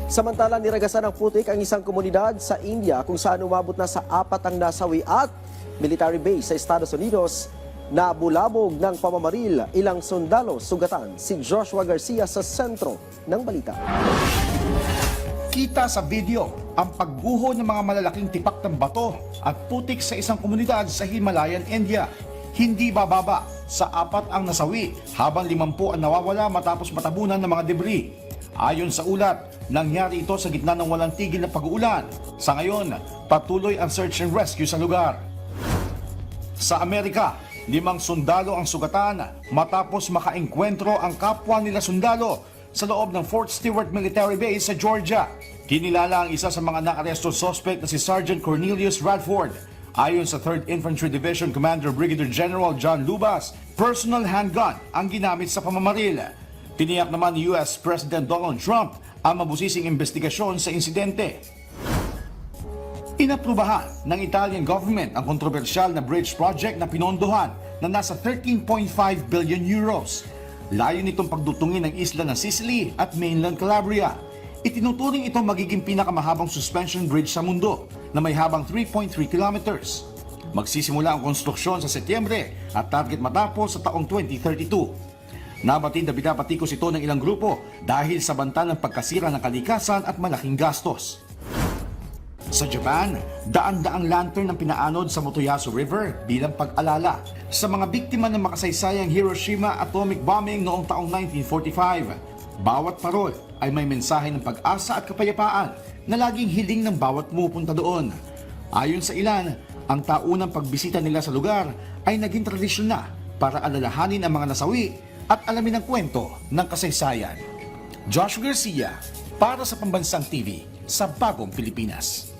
Samantala, niragasan ng putik ang isang komunidad sa India kung saan umabot na sa 4 ang nasawi at military base sa Estados Unidos na bulabog ng pamamaril, ilang sundalo sugatan. Si Joshua Garcia sa sentro ng balita. Kita sa video ang pagguho ng mga malalaking tipak ng bato at putik sa isang komunidad sa Himalayan, India. Hindi bababa sa 4 ang nasawi habang 50 ang nawawala matapos matabunan ng mga debris. Ayon sa ulat, nangyari ito sa gitna ng walang tigil na pag-uulan. Sa ngayon, patuloy ang search and rescue sa lugar. Sa Amerika, 5 sundalo ang sugatan matapos makaengkwentro ang kapwa nila sundalo sa loob ng Fort Stewart Military Base sa Georgia. Kinilala ang isa sa mga naaresto suspect na si Sergeant Cornelius Radford. Ayon sa 3rd Infantry Division Commander Brigadier General John Lubas, personal handgun ang ginamit sa pamamaril. Tiniyak naman ni US President Donald Trump ang mabusising investigasyon sa insidente. Inaprubahan ng Italian government ang kontrobersyal na bridge project na pinondohan na nasa 13.5 billion euros. Layo nitong pagdutungin ng isla ng Sicily at mainland Calabria. Itinuturing ito magiging pinakamahabang suspension bridge sa mundo na may habang 3.3 kilometers. Magsisimula ang konstruksyon sa Setyembre at target matapos sa taong 2032. Nabatid na binapatikos ito ng ilang grupo dahil sa banta ng pagkasira ng kalikasan at malaking gastos. Sa Japan, daan-daang lantern ang pinaanod sa Motoyasu River bilang pag-alala sa mga biktima ng makasaysayang Hiroshima atomic bombing noong taong 1945. Bawat parol ay may mensahe ng pag-asa at kapayapaan na laging hiling ng bawat pumupunta doon. Ayon sa ilan, ang taunang pagbisita nila sa lugar ay naging tradisyon na para alalahanin ang mga nasawi at alamin ang kwento ng kasaysayan. Joshua Garcia para sa Pambansang TV sa Bagong Pilipinas.